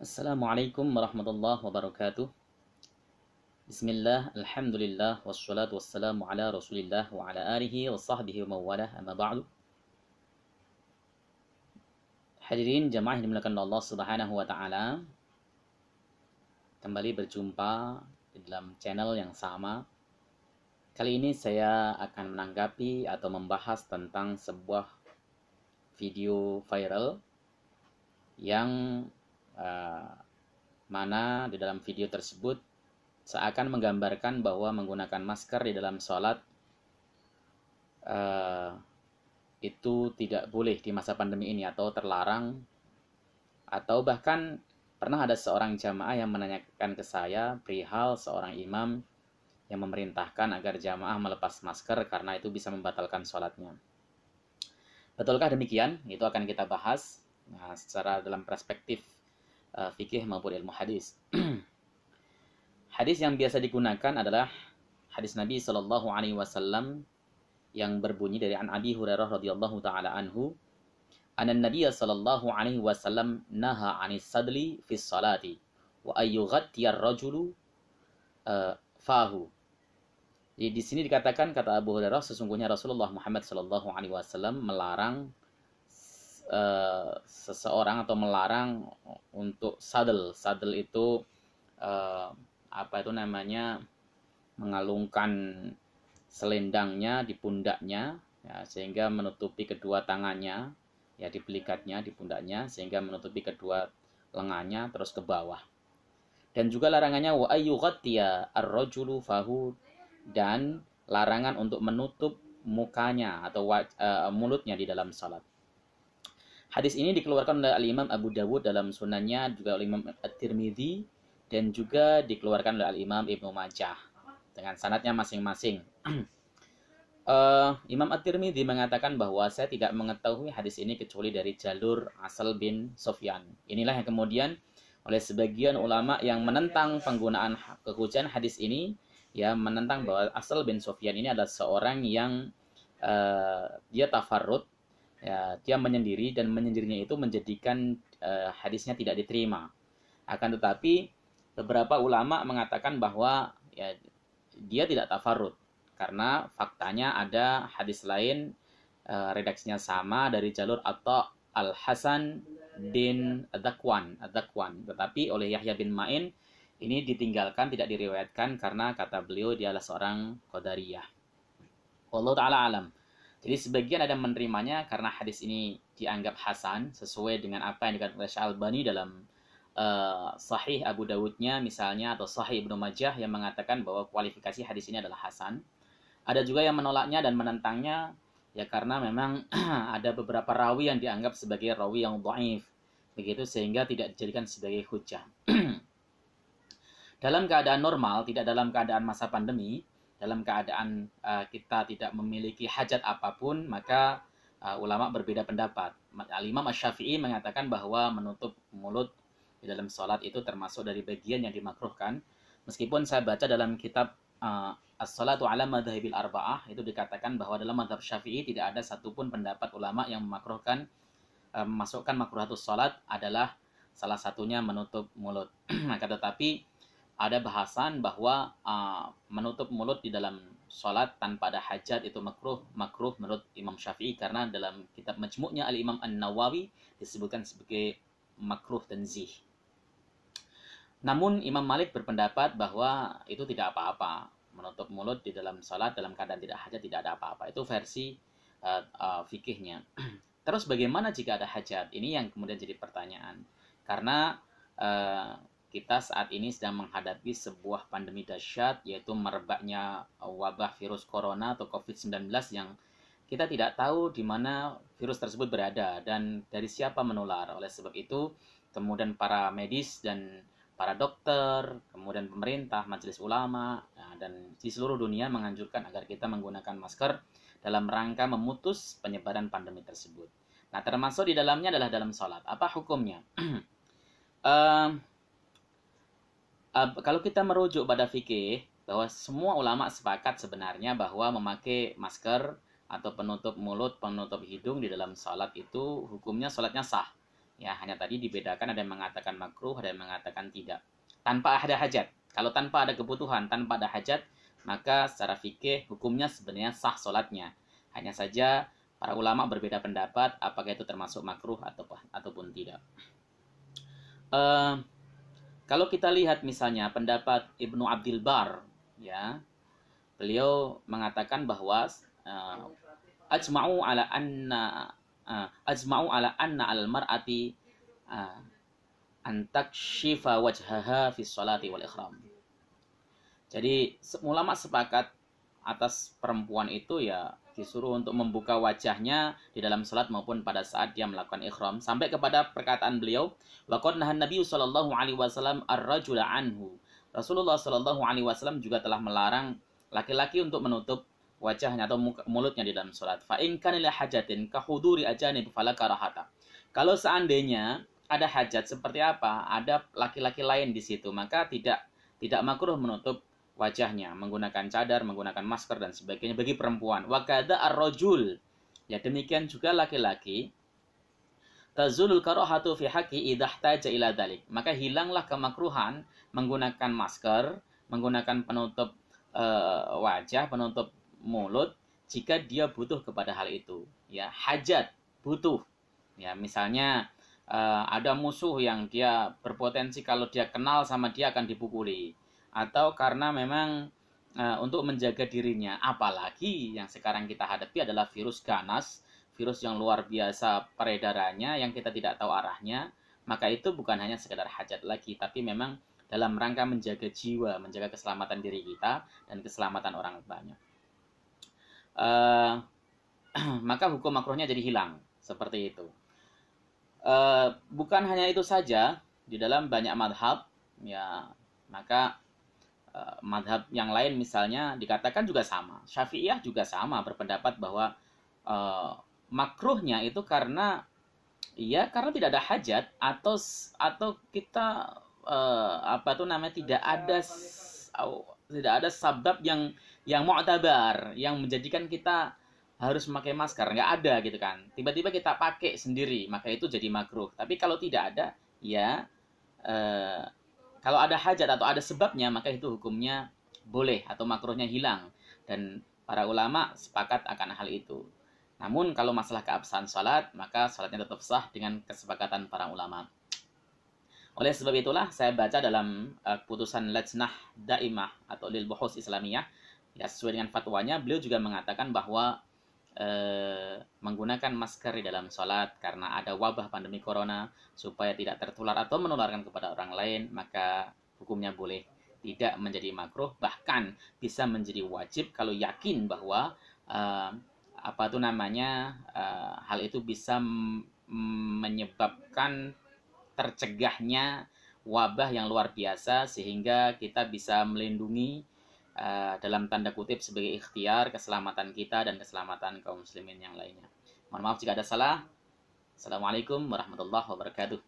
Assalamualaikum warahmatullahi wabarakatuh. Bismillah, alhamdulillah, wassalatu wassalamu ala rasulillah wa ala alihi wa sahbihi wa mawalah, amma ba'du. Hadirin jamaah yang dimuliakan Allah subhanahu wa ta'ala, kembali berjumpa di dalam channel yang sama. Kali ini saya akan menanggapi atau membahas tentang sebuah video viral yang mana di dalam video tersebut seakan menggambarkan bahwa menggunakan masker di dalam sholat itu tidak boleh di masa pandemi ini atau terlarang, atau bahkan pernah ada seorang jamaah yang menanyakan ke saya perihal seorang imam yang memerintahkan agar jamaah melepas masker karena itu bisa membatalkan sholatnya. Betulkah demikian? Itu akan kita bahas secara dalam perspektif fikih maupun ilmu hadis. Hadis yang biasa digunakan adalah hadis Nabi Shallallahu Alaihi Wasallam yang berbunyi dari An Abi Hurairah radhiyallahu taala anhu, Anan Nabiy Shallallahu Alaihi Wasallam naha anis sadli fi salati wa ayyughattiyar rajulu fahu. Jadi di sini dikatakan, kata Abu Hurairah, sesungguhnya Rasulullah Muhammad Shallallahu Alaihi Wasallam melarang seseorang atau melarang untuk sadel. Sadel itu mengalungkan selendangnya di pundaknya, ya, sehingga menutupi kedua tangannya, ya, di pelikatnya, di pundaknya, sehingga menutupi kedua lengannya terus ke bawah. Dan juga larangannya wa ayyughattiya ar-rajulu fahu, dan larangan untuk menutup mukanya atau mulutnya di dalam salat. Hadis ini dikeluarkan oleh Al-Imam Abu Dawud dalam sunannya, juga oleh Imam At-Tirmidzi, dan juga dikeluarkan oleh Al-Imam Ibnu Majah dengan sanadnya masing-masing. Imam At-Tirmidzi mengatakan bahwa saya tidak mengetahui hadis ini kecuali dari jalur Asal bin Sufyan. Inilah yang kemudian oleh sebagian ulama yang menentang penggunaan kehujan hadis ini, ya, menentang bahwa Asal bin Sufyan ini adalah seorang yang dia tafarrud, ya, dia menyendiri, dan menyendirinya itu menjadikan hadisnya tidak diterima. Akan tetapi beberapa ulama mengatakan bahwa, ya, dia tidak tafarrud karena faktanya ada hadis lain redaksinya sama dari jalur Atta Al-Hasan bin Dzakwan, tetapi oleh Yahya bin Ma'in ini ditinggalkan, tidak diriwayatkan karena kata beliau dia adalah seorang Qadariyah. Wallahu ta'ala alam. Jadi sebagian ada menerimanya karena hadis ini dianggap hasan sesuai dengan apa yang dikatakan oleh Syalbani dalam Sahih Abu Dawudnya misalnya, atau Sahih Ibnu Majah, yang mengatakan bahwa kualifikasi hadis ini adalah hasan. Ada juga yang menolaknya dan menentangnya, ya, karena memang ada beberapa rawi yang dianggap sebagai rawi yang dhaif, begitu, sehingga tidak dijadikan sebagai hujjah. Dalam keadaan normal, tidak dalam keadaan masa pandemi, dalam keadaan kita tidak memiliki hajat apapun, maka ulama berbeda pendapat. Al-Imam Asy-Syafi'i mengatakan bahwa menutup mulut di dalam sholat itu termasuk dari bagian yang dimakruhkan. Meskipun saya baca dalam kitab As-Salatu ala Madhahibil Arba'ah, itu dikatakan bahwa dalam madhab Syafi'i tidak ada satupun pendapat ulama yang memakruhkan, memasukkan makruhatus sholat adalah salah satunya menutup mulut. Maka tetapi ada bahasan bahwa menutup mulut di dalam sholat tanpa ada hajat itu makruh menurut Imam Syafi'i, karena dalam kitab Majmu'nya Al-Imam An-Nawawi disebutkan sebagai makruh tanzih. Namun Imam Malik berpendapat bahwa itu tidak apa-apa, menutup mulut di dalam sholat dalam keadaan tidak hajat tidak ada apa-apa. Itu versi fikihnya. Terus bagaimana jika ada hajat? Ini yang kemudian jadi pertanyaan. Karena kita saat ini sedang menghadapi sebuah pandemi dahsyat, yaitu merebaknya wabah virus corona atau COVID-19 yang kita tidak tahu di mana virus tersebut berada dan dari siapa menular. Oleh sebab itu, kemudian para medis dan para dokter, kemudian pemerintah, majelis ulama, dan di seluruh dunia menganjurkan agar kita menggunakan masker dalam rangka memutus penyebaran pandemi tersebut. Nah, termasuk di dalamnya adalah dalam sholat. Apa hukumnya? Kalau kita merujuk pada fikih, bahwa semua ulama sepakat sebenarnya bahwa memakai masker atau penutup mulut, penutup hidung di dalam sholat itu hukumnya sholatnya sah. Ya, hanya tadi dibedakan, ada yang mengatakan makruh, ada yang mengatakan tidak. Tanpa ada hajat. Kalau tanpa ada kebutuhan, tanpa ada hajat, maka secara fikih hukumnya sebenarnya sah sholatnya. Hanya saja para ulama berbeda pendapat apakah itu termasuk makruh ataupun tidak. Kalau kita lihat misalnya pendapat Ibnu Abdil Bar, ya, beliau mengatakan bahwa ajma'u ala anna al-mar'ati antakshifa wajhaha fi sholati wal ikhram. Jadi ulama sepakat atas perempuan itu ya disuruh untuk membuka wajahnya di dalam salat maupun pada saat dia melakukan ikhram, sampai kepada perkataan beliau, waqad nahan Nabi sallallahu alaihi wasallam ar-rajula anhu. Rasulullah sallallahu alaihi wasallam juga telah melarang laki-laki untuk menutup wajahnya atau mulutnya di dalam salat. Fa in kana li hajatin ka huduri ajanib fala karahata. Kalau seandainya ada hajat seperti apa, ada laki-laki lain di situ, maka tidak makruh menutup wajahnya, menggunakan cadar, menggunakan masker dan sebagainya bagi perempuan. Wa kadza ar-rajul. Ya, demikian juga laki-laki. Tazulul karahatu fi haqqi idza ihtaja ila dzalik. Maka hilanglah kemakruhan menggunakan masker, menggunakan penutup wajah, penutup mulut jika dia butuh kepada hal itu. Ya, hajat, butuh. Ya, misalnya ada musuh yang dia berpotensi kalau dia kenal sama dia akan dipukuli, atau karena memang untuk menjaga dirinya, apalagi yang sekarang kita hadapi adalah virus ganas, virus yang luar biasa peredarannya yang kita tidak tahu arahnya, maka itu bukan hanya sekedar hajat lagi, tapi memang dalam rangka menjaga jiwa, menjaga keselamatan diri kita dan keselamatan orang banyak. Maka hukum makruhnya jadi hilang, seperti itu. Bukan hanya itu saja, di dalam banyak madhab, ya, maka madhab yang lain misalnya dikatakan juga sama. Syafi'iyah juga sama, berpendapat bahwa makruhnya itu karena tidak ada hajat atau kita tidak ada sabab yang mu'tabar yang menjadikan kita harus memakai masker, nggak ada gitu kan. Tiba-tiba kita pakai sendiri, maka itu jadi makruh. Tapi kalau tidak ada, ya kalau ada hajat atau ada sebabnya, maka itu hukumnya boleh atau makruhnya hilang. Dan para ulama sepakat akan hal itu. Namun kalau masalah keabsahan salat, maka salatnya tetap sah dengan kesepakatan para ulama. Oleh sebab itulah saya baca dalam putusan Lajnah Daimah atau Lil Buhus Islamiyah, ya, sesuai dengan fatwanya, beliau juga mengatakan bahwa menggunakan masker di dalam sholat karena ada wabah pandemi corona supaya tidak tertular atau menularkan kepada orang lain, maka hukumnya boleh, tidak menjadi makruh, bahkan bisa menjadi wajib kalau yakin bahwa hal itu bisa menyebabkan tercegahnya wabah yang luar biasa, sehingga kita bisa melindungi dalam tanda kutip sebagai ikhtiar keselamatan kita dan keselamatan kaum muslimin yang lainnya. Mohon maaf jika ada salah. Assalamualaikum warahmatullahi wabarakatuh.